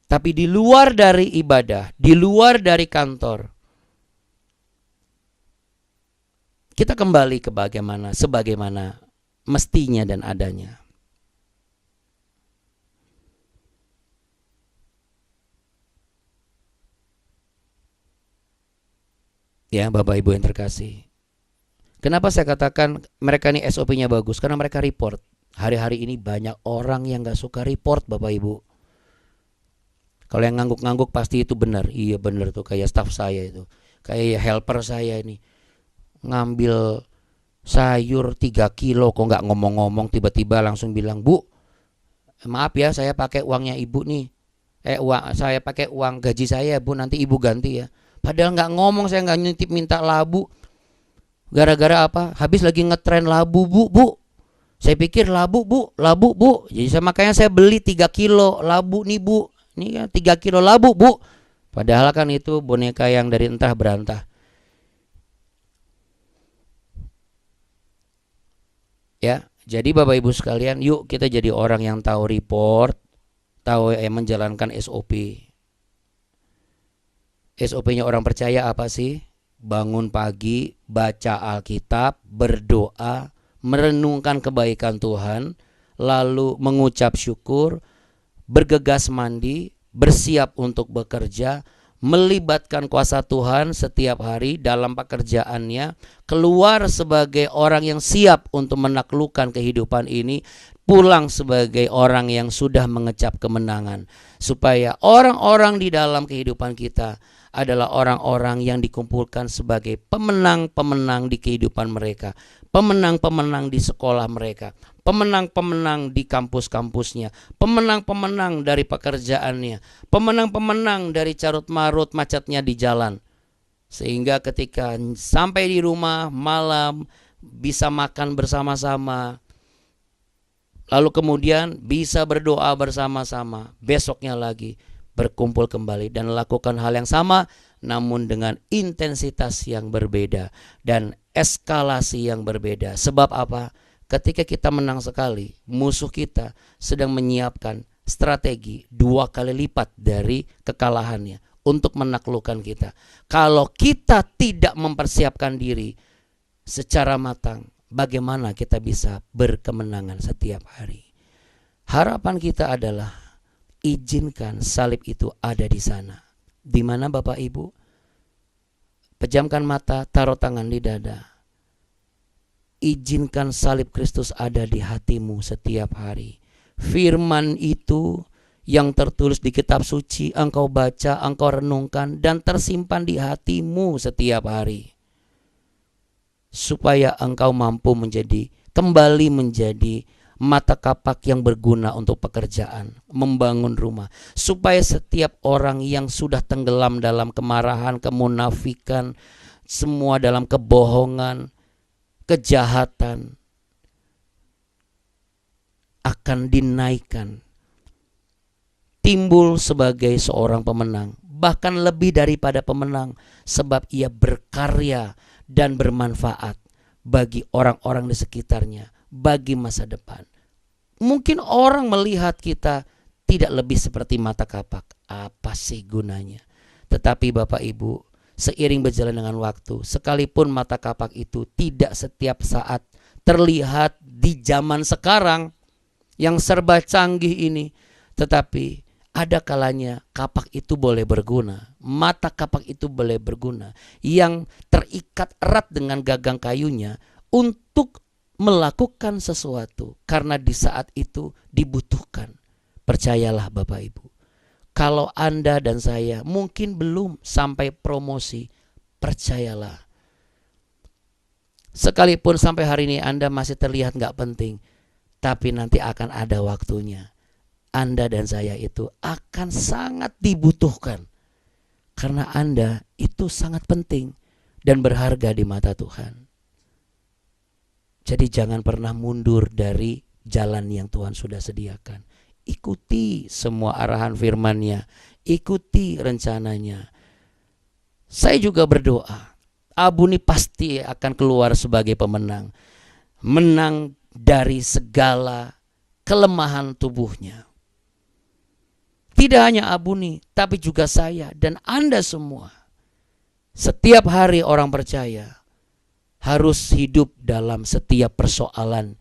Tapi di luar dari ibadah, di luar dari kantor, kita kembali ke sebagaimana mestinya dan adanya. Ya, Bapak Ibu yang terkasih. Kenapa saya katakan mereka ini SOP-nya bagus? Karena mereka report. Hari-hari ini banyak orang yang gak suka report Bapak Ibu. Kalau yang ngangguk-ngangguk pasti itu benar. Iya benar tuh, kayak staff saya itu. Kayak helper saya ini. Ngambil sayur 3 kilo kok gak ngomong-ngomong, tiba-tiba langsung bilang, "Bu, maaf ya saya pakai uangnya ibu nih. Saya pakai uang gaji saya Bu, nanti ibu ganti ya." Padahal gak ngomong, saya gak nitip minta labu. Gara-gara apa? Habis lagi ngetren labu Bu. Saya pikir labu Bu. Jadi makanya saya beli 3 kilo labu nih Bu. Ini kan 3 kilo labu Bu. Padahal kan itu boneka yang dari entah berantah. Ya, jadi Bapak Ibu sekalian, yuk kita jadi orang yang tahu report, tahu menjalankan SOP. SOP-nya orang percaya apa sih? Bangun pagi, baca Alkitab, berdoa, merenungkan kebaikan Tuhan, lalu mengucap syukur, bergegas mandi, bersiap untuk bekerja, melibatkan kuasa Tuhan setiap hari dalam pekerjaannya, keluar sebagai orang yang siap untuk menaklukkan kehidupan ini, pulang sebagai orang yang sudah mengecap kemenangan, supaya orang-orang di dalam kehidupan kita adalah orang-orang yang dikumpulkan sebagai pemenang-pemenang di kehidupan mereka, pemenang-pemenang di sekolah mereka, pemenang-pemenang di kampus-kampusnya, pemenang-pemenang dari pekerjaannya, pemenang-pemenang dari carut-marut macetnya di jalan. Sehingga ketika sampai di rumah malam bisa makan bersama-sama, lalu kemudian bisa berdoa bersama-sama, besoknya lagi berkumpul kembali dan lakukan hal yang sama namun dengan intensitas yang berbeda dan eskalasi yang berbeda. Sebab apa? Ketika kita menang sekali, musuh kita sedang menyiapkan strategi 2 kali lipat dari kekalahannya untuk menaklukkan kita. Kalau kita tidak mempersiapkan diri secara matang, bagaimana kita bisa berkemenangan setiap hari? Harapan kita adalah izinkan salib itu ada di sana. Di mana Bapak Ibu? Pejamkan mata, taruh tangan di dada. Izinkan salib Kristus ada di hatimu setiap hari. Firman itu yang tertulis di kitab suci engkau baca, engkau renungkan dan tersimpan di hatimu setiap hari. Supaya engkau mampu kembali menjadi mata kapak yang berguna untuk pekerjaan, membangun rumah, supaya setiap orang yang sudah tenggelam dalam kemarahan, kemunafikan, semua dalam kebohongan, kejahatan akan dinaikkan. Timbul sebagai seorang pemenang, bahkan lebih daripada pemenang, sebab ia berkarya dan bermanfaat bagi orang-orang di sekitarnya, bagi masa depan. Mungkin orang melihat kita tidak lebih seperti mata kapak. Apa sih gunanya? Tetapi Bapak Ibu, seiring berjalan dengan waktu, sekalipun mata kapak itu tidak setiap saat terlihat di zaman sekarang yang serba canggih ini, tetapi ada kalanya kapak itu boleh berguna, mata kapak itu boleh berguna, yang terikat erat dengan gagang kayunya untuk melakukan sesuatu karena di saat itu dibutuhkan. Percayalah Bapak Ibu, kalau Anda dan saya mungkin belum sampai promosi, percayalah, sekalipun sampai hari ini Anda masih terlihat gak penting, tapi nanti akan ada waktunya Anda dan saya itu akan sangat dibutuhkan, karena Anda itu sangat penting dan berharga di mata Tuhan. Jadi jangan pernah mundur dari jalan yang Tuhan sudah sediakan. Ikuti semua arahan firman-Nya, ikuti rencananya. Saya juga berdoa, Abuni pasti akan keluar sebagai pemenang, menang dari segala kelemahan tubuhnya. Tidak hanya Abuni, tapi juga saya dan Anda semua. Setiap hari orang percaya harus hidup dalam setiap persoalan.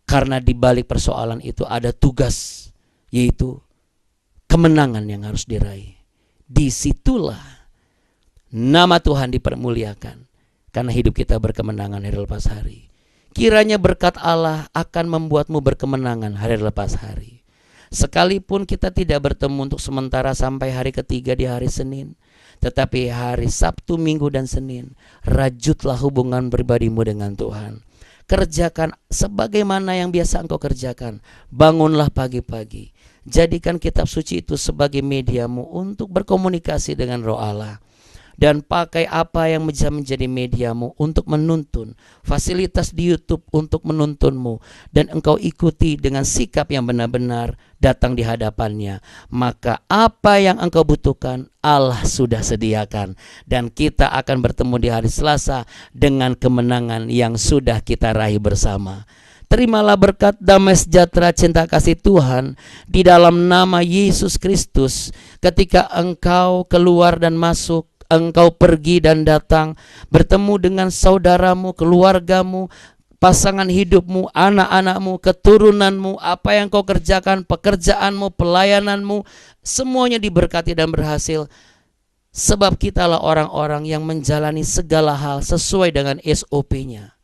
Karena di balik persoalan itu ada tugas, yaitu kemenangan yang harus diraih. Disitulah nama Tuhan dipermuliakan, karena hidup kita berkemenangan hari lepas hari. Kiranya berkat Allah akan membuatmu berkemenangan hari lepas hari. Sekalipun kita tidak bertemu untuk sementara sampai hari ketiga di hari Senin, tetapi hari Sabtu, Minggu, dan Senin, rajutlah hubungan pribadimu dengan Tuhan. Kerjakan sebagaimana yang biasa engkau kerjakan. Bangunlah pagi-pagi. Jadikan kitab suci itu sebagai mediamu untuk berkomunikasi dengan Roh Allah. Dan pakai apa yang bisa menjadi mediamu untuk menuntun. Fasilitas di YouTube untuk menuntunmu. Dan engkau ikuti dengan sikap yang benar-benar datang di hadapannya. Maka apa yang engkau butuhkan Allah sudah sediakan. Dan kita akan bertemu di hari Selasa dengan kemenangan yang sudah kita raih bersama. Terimalah berkat damai sejahtera cinta kasih Tuhan di dalam nama Yesus Kristus. Ketika engkau keluar dan masuk, engkau pergi dan datang, bertemu dengan saudaramu, keluargamu, pasangan hidupmu, anak-anakmu, keturunanmu, apa yang kau kerjakan, pekerjaanmu, pelayananmu, semuanya diberkati dan berhasil. Sebab kitalah orang-orang yang menjalani segala hal sesuai dengan SOP-nya.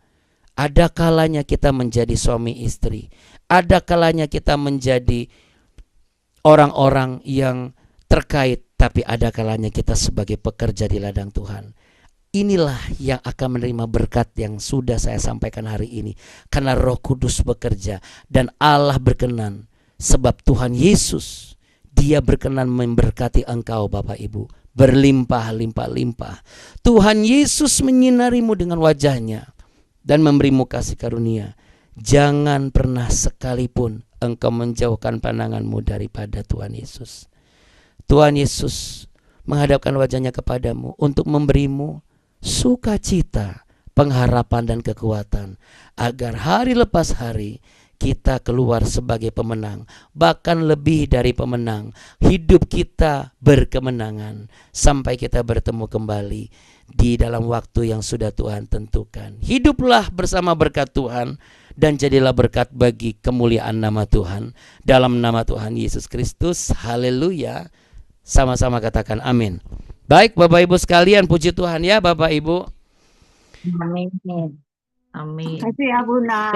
Ada kalanya kita menjadi suami istri, ada kalanya kita menjadi orang-orang yang terkait, tapi ada kalanya kita sebagai pekerja di ladang Tuhan. Inilah yang akan menerima berkat yang sudah saya sampaikan hari ini. Karena Roh Kudus bekerja dan Allah berkenan. Sebab Tuhan Yesus, Dia berkenan memberkati engkau Bapak Ibu. Berlimpah-limpah-limpah. Tuhan Yesus menyinarimu dengan wajahnya dan memberimu kasih karunia. Jangan pernah sekalipun engkau menjauhkan pandanganmu daripada Tuhan Yesus. Tuhan Yesus menghadapkan wajahnya kepadamu untuk memberimu sukacita, pengharapan dan kekuatan, agar hari lepas hari kita keluar sebagai pemenang, bahkan lebih dari pemenang. Hidup kita berkemenangan sampai kita bertemu kembali di dalam waktu yang sudah Tuhan tentukan. Hiduplah bersama berkat Tuhan dan jadilah berkat bagi kemuliaan nama Tuhan. Dalam nama Tuhan Yesus Kristus, haleluya. Sama-sama katakan amin. Baik Bapak Ibu sekalian, puji Tuhan ya Bapak Ibu. Amin. Amin. Kasih ya Bunda.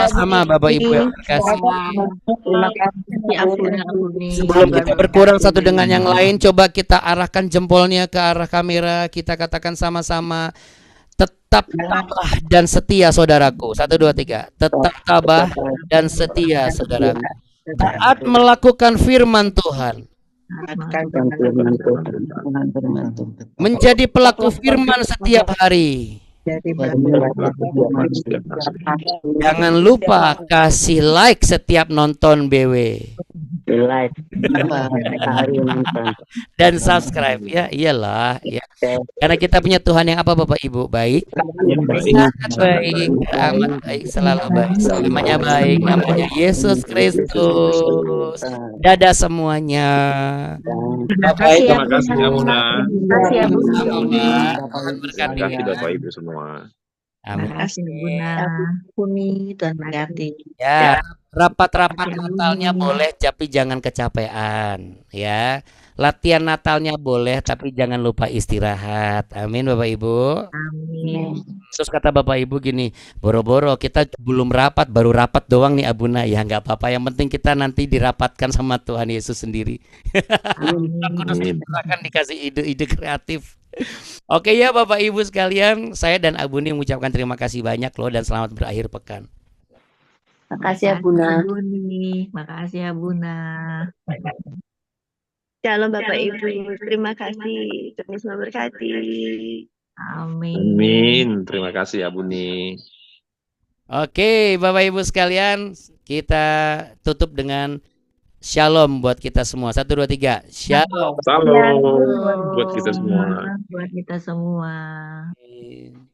Sama Bapak Ibu ya. Terima kasih. Sebelum kita berkurang satu dengan yang lain, coba kita arahkan jempolnya ke arah kamera. Kita katakan sama-sama, tetap tabah dan setia saudaraku. 1, 2, 3. Tetap tabah dan setia saudaraku. Taat melakukan firman Tuhan Menjadi pelaku firman setiap hari. Jangan lupa kasih like setiap nonton BW. Dan subscribe ya, iyalah ya. Karena kita punya Tuhan yang apa Bapak Ibu? Baik. Sangat baik, amat baik, selalu baik. Namanya baik, namanya Yesus Kristus. Dadah semuanya. Baik, Terima kasih ya Muna. Terima kasih ya Bunda. Tuhan Terima berkati kasih ya. Bapak Ibu semua. Amin. Terima kasih Bunda. Bumi Tuhan berkati. Ya, rapat-rapat Natalnya boleh tapi jangan kecapean ya. Latihan Natalnya boleh tapi jangan lupa istirahat. Amin Bapak Ibu. Amin. Terus kata Bapak Ibu gini, boro-boro kita belum rapat, baru rapat doang nih Abuna. Ya nggak apa-apa, yang penting kita nanti dirapatkan sama Tuhan Yesus sendiri. Kudus akan dikasih ide-ide kreatif. Oke ya Bapak Ibu sekalian, saya dan Abuni mengucapkan terima kasih banyak loh dan selamat berakhir pekan. Makasih ya Bunda. Buni. Makasih ya Bunda. Shalom Bapak Ibu, terima kasih. Tuhan Yesus memberkati. Amin. Amin. Terima kasih ya Buni. Oke Bapak Ibu sekalian, kita tutup dengan shalom buat kita semua. 1, 2, 3. Shalom. Salam buat kita semua. Buat kita semua. Amin.